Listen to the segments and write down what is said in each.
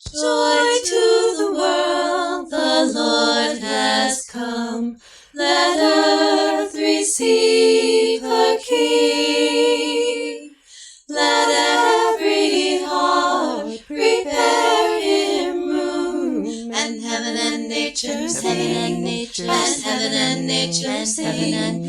Joy to the world, the Lord has come. Let earth receive her King. Let every heart prepare him room. And heaven and nature sing. And heaven and nature sing. And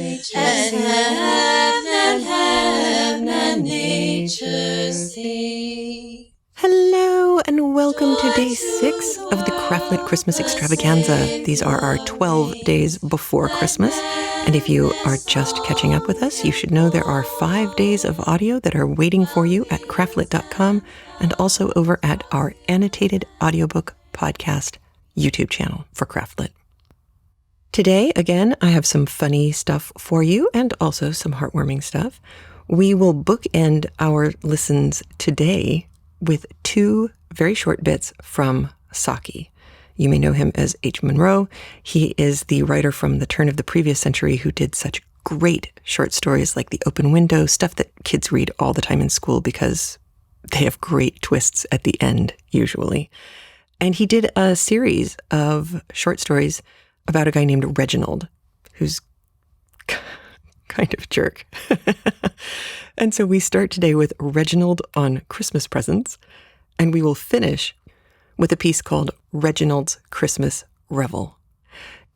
heaven and nature sing. Hello and welcome to day 6 of the CraftLit Christmas Extravaganza. These are our 12 days before Christmas. And if you are just catching up with us, you should know there are 5 days of audio that are waiting for you at craftlit.com and also over at our Annotated Audiobook podcast YouTube channel for CraftLit. Today, again, I have some funny stuff for you and also some heartwarming stuff. We will bookend our listens today with 2 very short bits from Saki. You may know him as H. Munro. He is the writer from the turn of the previous century who did such great short stories like The Open Window, stuff that kids read all the time in school because they have great twists at the end, usually. And he did a series of short stories about a guy named Reginald, who's kind of a jerk. And so we start today with Reginald on Christmas presents, and we will finish with a piece called Reginald's Christmas Revel.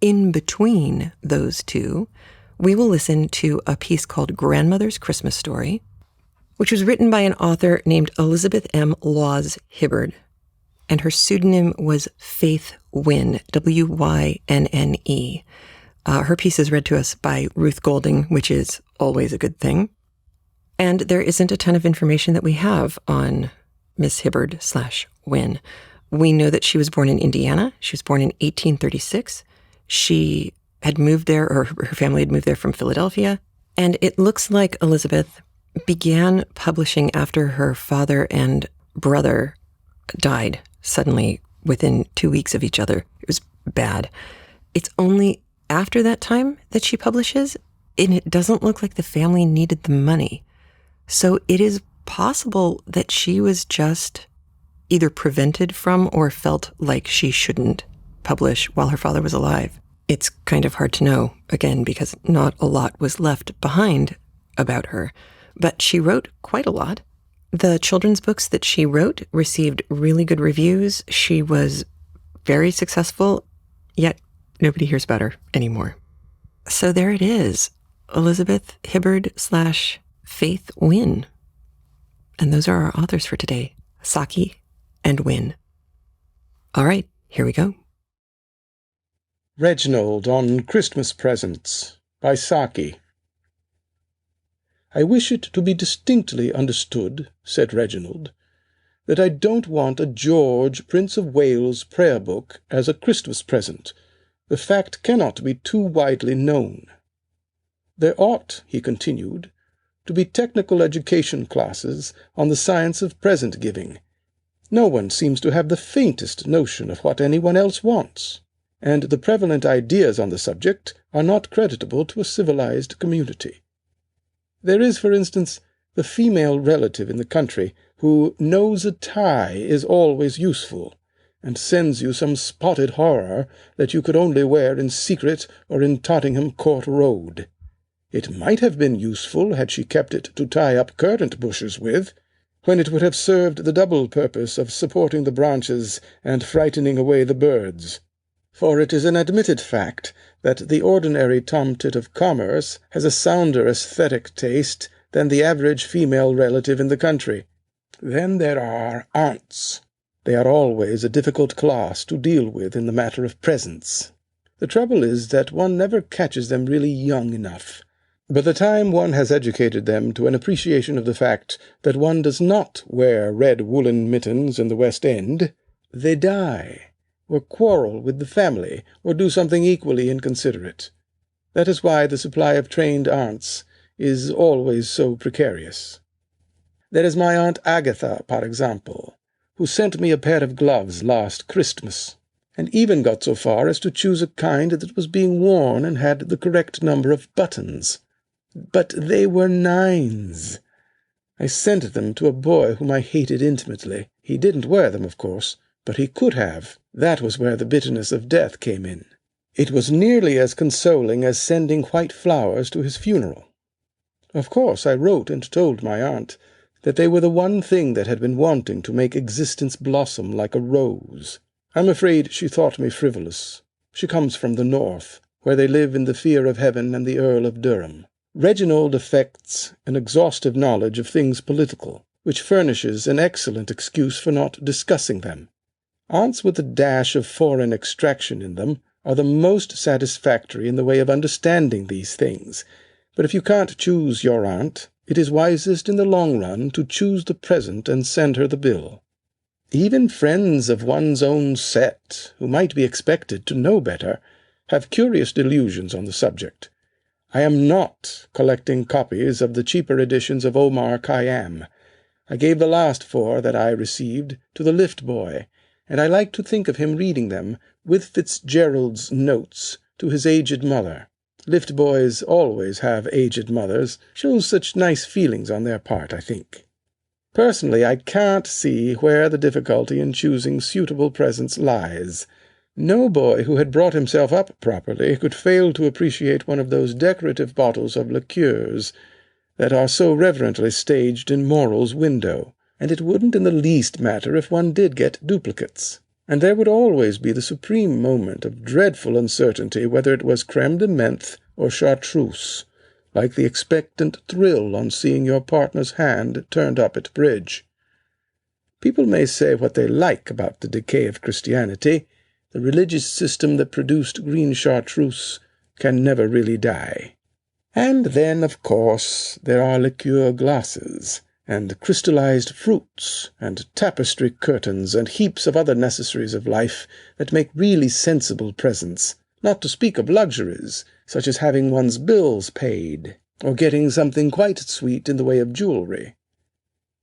In between those two, we will listen to a piece called Grandmother's Christmas Story, which was written by an author named Elizabeth M. Laws Hibbard, and her pseudonym was Faith Wynne, W-Y-N-N-E. Her piece is read to us by Ruth Golding, which is always a good thing. And there isn't a ton of information that we have on Miss Hibbard/Wynne. We know that she was born in Indiana. She was born in 1836. She had moved there, or her family had moved there from Philadelphia. And it looks like Elizabeth began publishing after her father and brother died suddenly within 2 weeks of each other. It was bad. It's only after that time that she publishes, and it doesn't look like the family needed the money. So it is possible that she was just either prevented from or felt like she shouldn't publish while her father was alive. It's kind of hard to know, again, because not a lot was left behind about her. But she wrote quite a lot. The children's books that she wrote received really good reviews. She was very successful, yet nobody hears about her anymore. So there it is, Elizabeth Hibbard/Faith Wynne. And those are our authors for today, Saki and Wynne. All right, here we go. Reginald on Christmas Presents by Saki. I wish it to be distinctly understood, said Reginald, that I don't want a George, Prince of Wales prayer book as a Christmas present. The fact cannot be too widely known. There ought, he continued, to be technical education classes on the science of present-giving. No one seems to have the faintest notion of what anyone else wants, and the prevalent ideas on the subject are not creditable to a civilized community. There is, for instance, the female relative in the country who knows a tie is always useful, and sends you some spotted horror that you could only wear in secret or in Tottenham Court Road. It might have been useful had she kept it to tie up currant bushes with, when it would have served the double purpose of supporting the branches and frightening away the birds. For it is an admitted fact that the ordinary tomtit of commerce has a sounder aesthetic taste than the average female relative in the country. Then there are aunts. They are always a difficult class to deal with in the matter of presents. The trouble is that one never catches them really young enough. By the time one has educated them to an appreciation of the fact that one does not wear red woolen mittens in the West End, they die, or quarrel with the family, or do something equally inconsiderate. That is why the supply of trained aunts is always so precarious. There is my Aunt Agatha, for example, who sent me a pair of gloves last Christmas, and even got so far as to choose a kind that was being worn and had the correct number of buttons. But they were 9s. I sent them to a boy whom I hated intimately. He didn't wear them, of course, But he could have. That was where the bitterness of death came in. It was nearly as consoling as sending white flowers to his funeral. Of course, I wrote and told my aunt that they were the one thing that had been wanting to make existence blossom like a rose. I'm afraid she thought me frivolous. She comes from the north, where they live in the fear of heaven and the Earl of Durham. Reginald affects an exhaustive knowledge of things political, which furnishes an excellent excuse for not discussing them. Aunts with a dash of foreign extraction in them are the most satisfactory in the way of understanding these things, but if you can't choose your aunt, it is wisest in the long run to choose the present and send her the bill. Even friends of one's own set, who might be expected to know better, have curious delusions on the subject. I am not collecting copies of the cheaper editions of Omar Khayyam. I gave the last 4 that I received to the lift boy, and I like to think of him reading them, with Fitzgerald's notes, to his aged mother. Lift boys always have aged mothers. Shows such nice feelings on their part, I think. Personally, I can't see where the difficulty in choosing suitable presents lies. No boy who had brought himself up properly could fail to appreciate one of those decorative bottles of liqueurs that are so reverently staged in Morrel's window, and it wouldn't in the least matter if one did get duplicates. And there would always be the supreme moment of dreadful uncertainty whether it was crème de menthe or chartreuse, like the expectant thrill on seeing your partner's hand turned up at bridge. People may say what they like about the decay of Christianity. The religious system that produced green chartreuse can never really die. And then, of course, there are liqueur glasses, and crystallized fruits, and tapestry curtains, and heaps of other necessaries of life that make really sensible presents, not to speak of luxuries, such as having one's bills paid, or getting something quite sweet in the way of jewelry.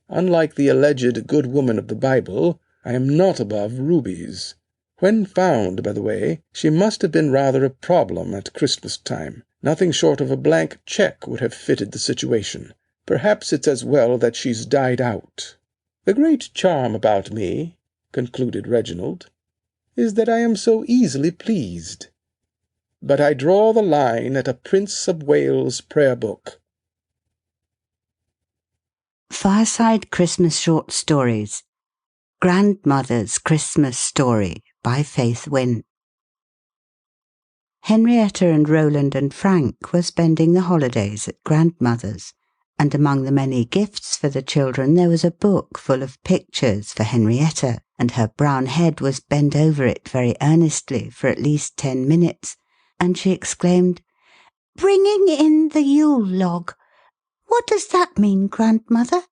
Unlike the alleged good woman of the Bible, I am not above rubies. When found, by the way, she must have been rather a problem at Christmas time. Nothing short of a blank cheque would have fitted the situation. Perhaps it's as well that she's died out. The great charm about me, concluded Reginald, is that I am so easily pleased. But I draw the line at a Prince of Wales prayer book. Fireside Christmas Short Stories. Grandmother's Christmas Story by Faith Wynne. Henrietta and Roland and Frank were spending the holidays at Grandmother's, and among the many gifts for the children there was a book full of pictures for Henrietta, and her brown head was bent over it very earnestly for at least 10 minutes, and she exclaimed, "Bringing in the Yule log. What does that mean, Grandmother?"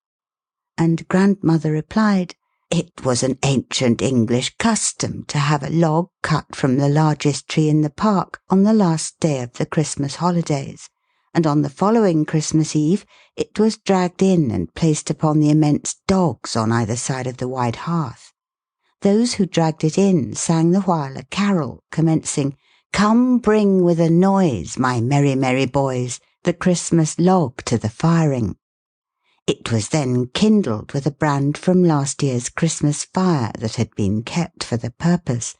And Grandmother replied, "It was an ancient English custom to have a log cut from the largest tree in the park on the last day of the Christmas holidays, and on the following Christmas Eve it was dragged in and placed upon the immense dogs on either side of the wide hearth. Those who dragged it in sang the while a carol, commencing, 'Come bring with a noise, my merry, merry boys, the Christmas log to the firing.' It was then kindled with a brand from last year's Christmas fire that had been kept for the purpose,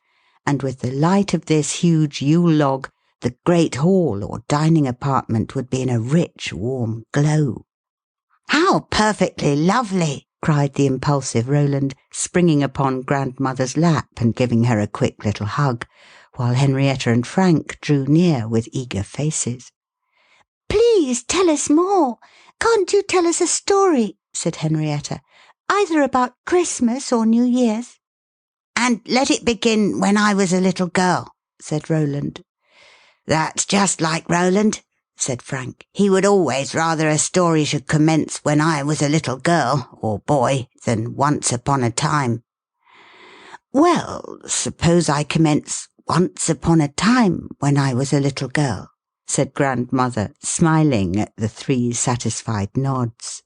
and with the light of this huge Yule log, the great hall or dining apartment would be in a rich, warm glow." "How perfectly lovely!" cried the impulsive Roland, springing upon Grandmother's lap and giving her a quick little hug, while Henrietta and Frank drew near with eager faces. "Please tell us more. Can't you tell us a story?" said Henrietta, "either about Christmas or New Year's?" "And let it begin when I was a little girl," said Roland. "That's just like Roland," said Frank. "He would always rather a story should commence when I was a little girl, or boy, than once upon a time." "Well, suppose I commence once upon a time when I was a little girl," said Grandmother, smiling at the 3 satisfied nods.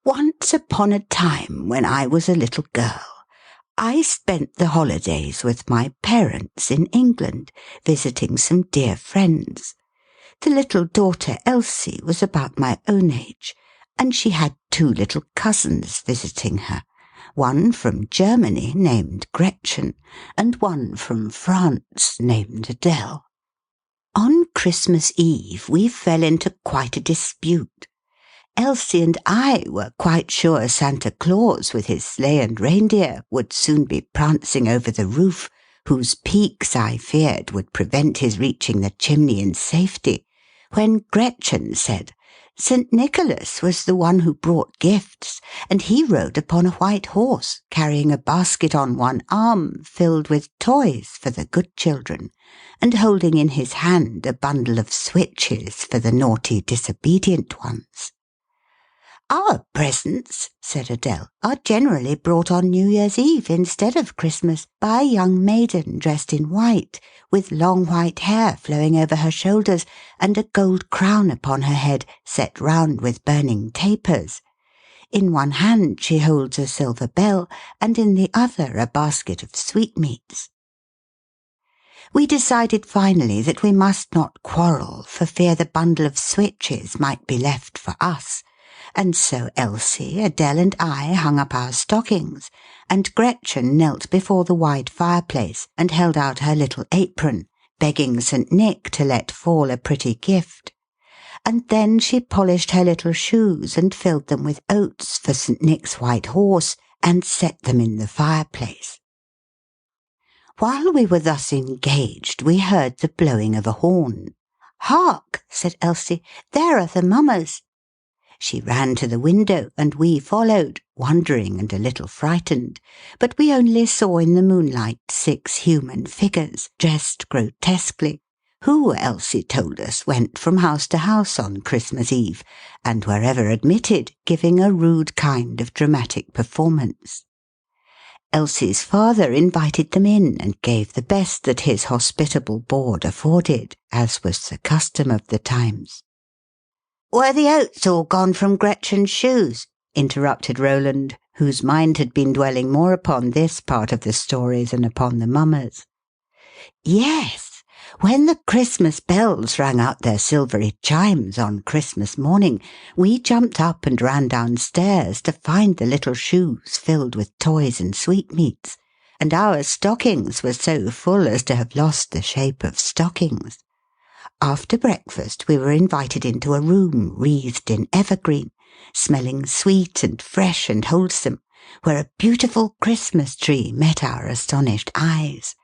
"Once upon a time when I was a little girl, I spent the holidays with my parents in England, visiting some dear friends. The little daughter Elsie was about my own age, and she had 2 little cousins visiting her. one from Germany named Gretchen, and one from France named Adele. On Christmas Eve we fell into quite a dispute. Elsie and I were quite sure Santa Claus with his sleigh and reindeer would soon be prancing over the roof, whose peaks I feared would prevent his reaching the chimney in safety, when Gretchen said St. Nicholas was the one who brought gifts, and he rode upon a white horse, carrying a basket on one arm filled with toys for the good children, and holding in his hand a bundle of switches for the naughty, disobedient ones. Our presents, said Adele, are generally brought on New Year's Eve instead of Christmas by a young maiden dressed in white, with long white hair flowing over her shoulders, and a gold crown upon her head set round with burning tapers. In one hand she holds a silver bell, and in the other a basket of sweetmeats. We decided finally that we must not quarrel for fear the bundle of switches might be left for us, and so Elsie, Adele, and I hung up our stockings, and Gretchen knelt before the wide fireplace and held out her little apron, begging St. Nick to let fall a pretty gift. And then she polished her little shoes and filled them with oats for St. Nick's white horse, and set them in the fireplace. While we were thus engaged, we heard the blowing of a horn. "Hark!" said Elsie, "there are the mummers." She ran to the window, and we followed, wondering and a little frightened, but we only saw in the moonlight 6 human figures, dressed grotesquely, who, Elsie told us, went from house to house on Christmas Eve, and wherever admitted, giving a rude kind of dramatic performance. Elsie's father invited them in, and gave the best that his hospitable board afforded, as was the custom of the times. "Were the oats all gone from Gretchen's shoes?" interrupted Roland, whose mind had been dwelling more upon this part of the story than upon the mummers. "Yes. When the Christmas bells rang out their silvery chimes on Christmas morning, we jumped up and ran downstairs to find the little shoes filled with toys and sweetmeats, and our stockings were so full as to have lost the shape of stockings. After breakfast we were invited into a room wreathed in evergreen, smelling sweet and fresh and wholesome, where a beautiful Christmas tree met our astonished eyes.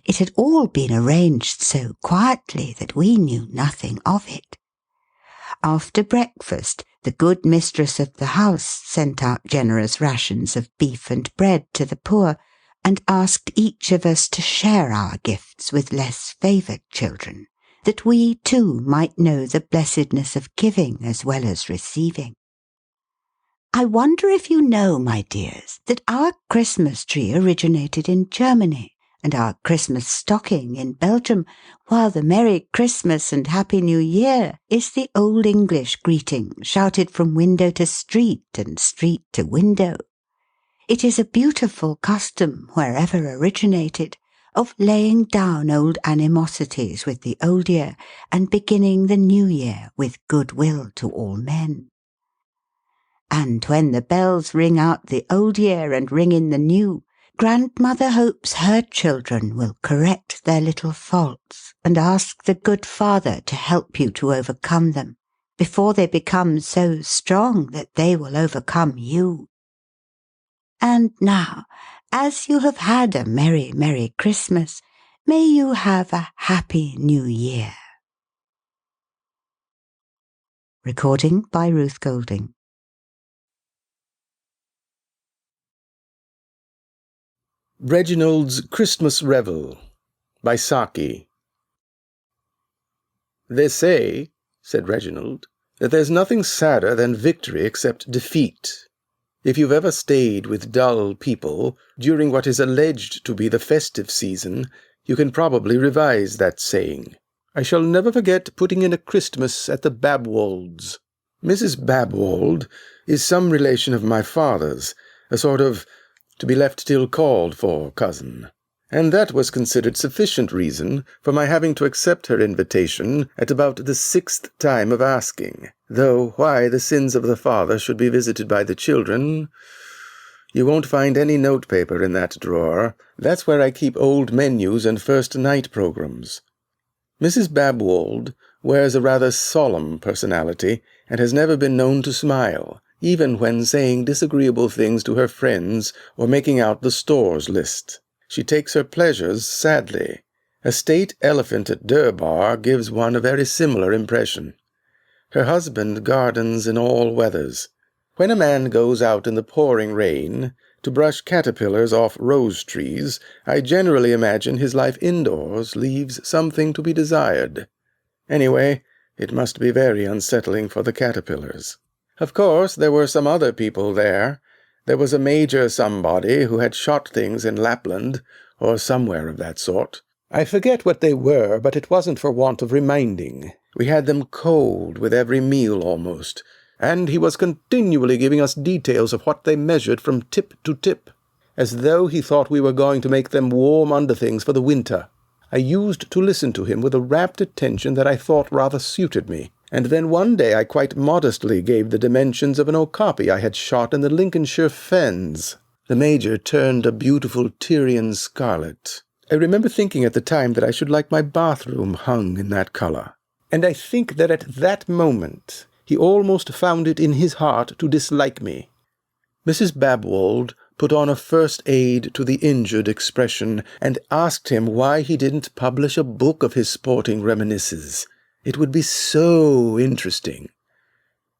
It had all been arranged so quietly that we knew nothing of it. After breakfast, the good mistress of the house sent out generous rations of beef and bread to the poor, and asked each of us to share our gifts with less favoured children, that we too might know the blessedness of giving as well as receiving. I wonder if you know, my dears, that our Christmas tree originated in Germany, and our Christmas stocking in Belgium, while the Merry Christmas and Happy New Year is the old English greeting shouted from window to street and street to window. It is a beautiful custom, wherever originated, of laying down old animosities with the old year, and beginning the new year with goodwill to all men. And when the bells ring out the old year and ring in the new, Grandmother hopes her children will correct their little faults, and ask the good Father to help you to overcome them, before they become so strong that they will overcome you. And now, as you have had a merry, merry Christmas, may you have a happy New Year. Recording by Ruth Golding. Reginald's Christmas Revel by Saki. "They say," said Reginald, "that there's nothing sadder than victory except defeat. If you've ever stayed with dull people during what is alleged to be the festive season, you can probably revise that saying. I shall never forget putting in a Christmas at the Babwolds. Mrs. Babwold is some relation of my father's, a sort of to-be-left-till-called-for cousin, and that was considered sufficient reason for my having to accept her invitation at about the 6th time of asking, though why the sins of the father should be visited by the children, You won't find any notepaper in that drawer. That's where I keep old menus and first night programs. Mrs. Babwold wears a rather solemn personality and has never been known to smile, even when saying disagreeable things to her friends or making out the stores list. She takes her pleasures sadly. A state elephant at Durbar gives one a very similar impression. Her husband gardens in all weathers. When a man goes out in the pouring rain to brush caterpillars off rose trees, I generally imagine his life indoors leaves something to be desired. Anyway, it must be very unsettling for the caterpillars. Of course, there were some other people there. There was a Major Somebody who had shot things in Lapland, or somewhere of that sort. I forget what they were, but it wasn't for want of reminding. We had them cold with every meal almost, and he was continually giving us details of what they measured from tip to tip, as though he thought we were going to make them warm underthings for the winter. I used to listen to him with a rapt attention that I thought rather suited me, and then one day I quite modestly gave the dimensions of an okapi I had shot in the Lincolnshire fens. The Major turned a beautiful Tyrian scarlet. I remember thinking at the time that I should like my bathroom hung in that color, and I think that at that moment he almost found it in his heart to dislike me. Mrs. Babwold put on a first aid to the injured expression and asked him why he didn't publish a book of his sporting reminiscences. It would be so interesting.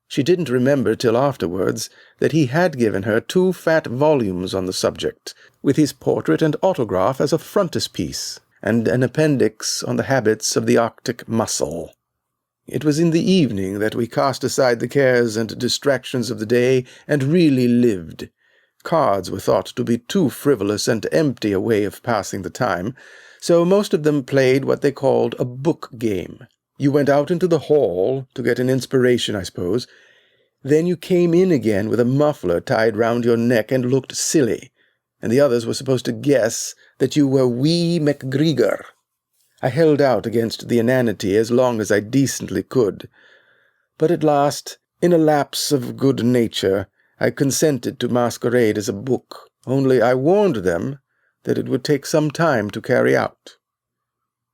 She didn't remember till afterwards that he had given her 2 fat volumes on the subject, with his portrait and autograph as a frontispiece, and an appendix on the habits of the Arctic mussel. It was in the evening that we cast aside the cares and distractions of the day and really lived. Cards were thought to be too frivolous and empty a way of passing the time, so most of them played what they called a book game. You went out into the hall to get an inspiration, I suppose. Then you came in again with a muffler tied round your neck and looked silly, and the others were supposed to guess that you were wee MacGregor. I held out against the inanity as long as I decently could, but at last, in a lapse of good nature, I consented to masquerade as a book, only I warned them that it would take some time to carry out.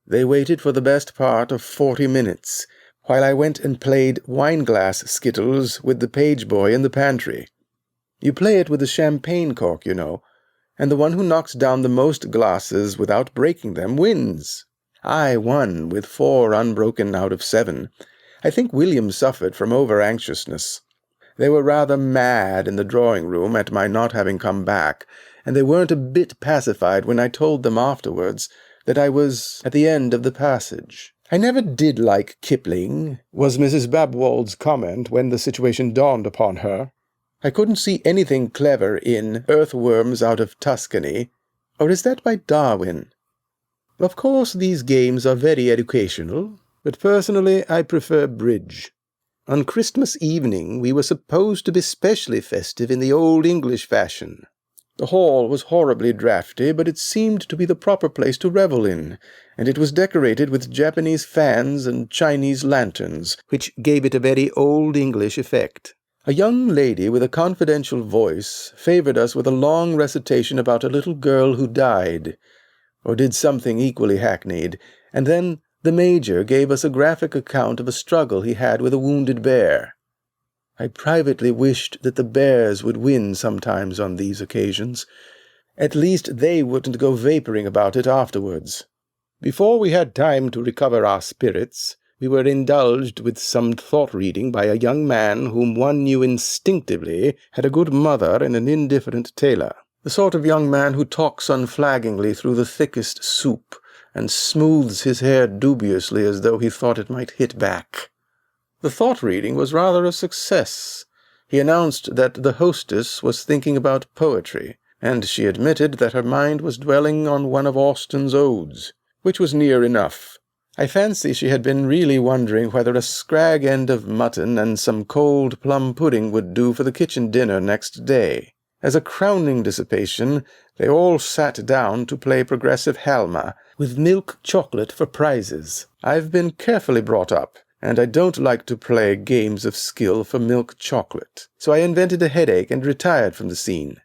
They waited for the best part of 40 minutes, while I went and played wine-glass skittles with the page boy in the pantry. You play it with a champagne cork, you know, and the one who knocks down the most glasses without breaking them wins. I won with 4 unbroken out of 7. I think William suffered from over-anxiousness. They were rather mad in the drawing-room at my not having come back, and they weren't a bit pacified when I told them afterwards that I was at the end of the passage. I never did like Kipling, was Mrs. Babwold's comment when the situation dawned upon her. I couldn't see anything clever in Earthworms Out of Tuscany, or is that by Darwin? Of course, these games are very educational, but personally I prefer bridge. On Christmas evening we were supposed to be specially festive in the old English fashion. The hall was horribly draughty, but it seemed to be the proper place to revel in, and it was decorated with Japanese fans and Chinese lanterns, which gave it a very old English effect. A young lady with a confidential voice favored us with a long recitation about a little girl who died, or did something equally hackneyed, and then the Major gave us a graphic account of a struggle he had with a wounded bear. I privately wished that the bears would win sometimes on these occasions. At least they wouldn't go vaporing about it afterwards. Before we had time to recover our spirits, we were indulged with some thought-reading by a young man whom one knew instinctively had a good mother and an indifferent tailor. The sort of young man who talks unflaggingly through the thickest soup and smooths his hair dubiously as though he thought it might hit back. The thought-reading was rather a success. He announced that the hostess was thinking about poetry, and she admitted that her mind was dwelling on one of Austen's odes, which was near enough. I fancy she had been really wondering whether a scrag end of mutton and some cold plum pudding would do for the kitchen dinner next day. As a crowning dissipation, they all sat down to play progressive Halma, with milk chocolate for prizes. I've been carefully brought up, and I don't like to play games of skill for milk chocolate, so I invented a headache and retired from the scene.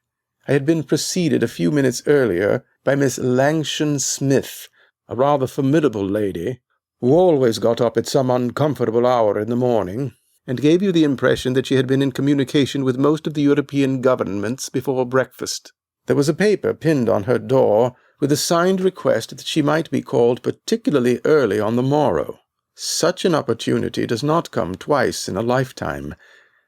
I had been preceded a few minutes earlier by Miss Langshon Smith, a rather formidable lady, who always got up at some uncomfortable hour in the morning, and gave you the impression that she had been in communication with most of the European governments before breakfast. There was a paper pinned on her door with a signed request that she might be called particularly early on the morrow. Such an opportunity does not come twice in a lifetime.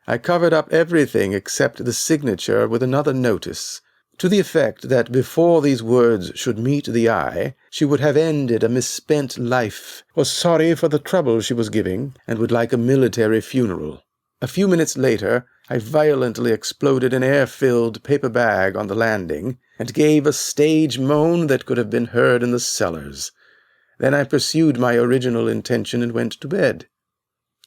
I covered up everything except the signature with another notice, to the effect that before these words should meet the eye, she would have ended a misspent life, was sorry for the trouble she was giving, and would like a military funeral. A few minutes later, I violently exploded an air-filled paper bag on the landing, and gave a stage moan that could have been heard in the cellars. Then I pursued my original intention and went to bed.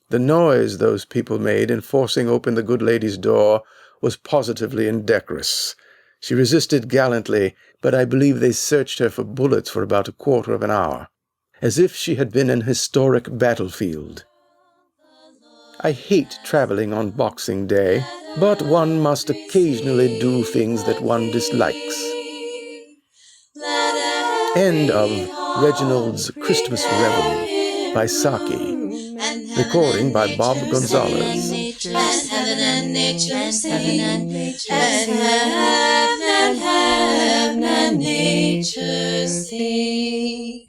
The noise those people made in forcing open the good lady's door was positively indecorous. She resisted gallantly, but I believe they searched her for bullets for about a quarter of an hour, as if she had been an historic battlefield. I hate traveling on Boxing Day, but one must occasionally do things that one dislikes. End of Reginald's Christmas Revel by Saki. Recording by Bob Gonzalez. Let heaven and nature sing. Let heaven and nature sing.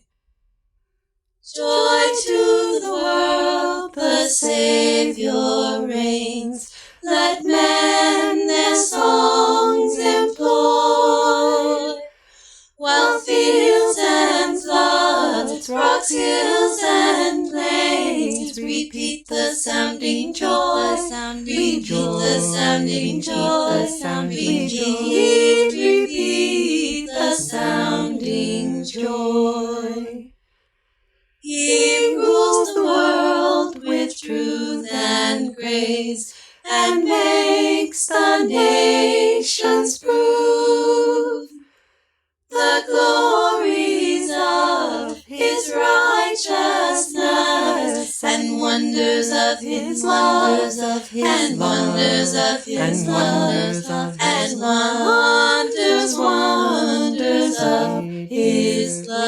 Joy to the world, the Savior reigns. Let men their songs employ. While fields and floods, rocks, hills, and plains repeat the sounding joy, repeat the sounding joy, repeat the sounding joy. He rules the world with truth and grace, and makes the nations prove the glories of his righteousness, and wonders of his love, and wonders of his love, and wonders of his love.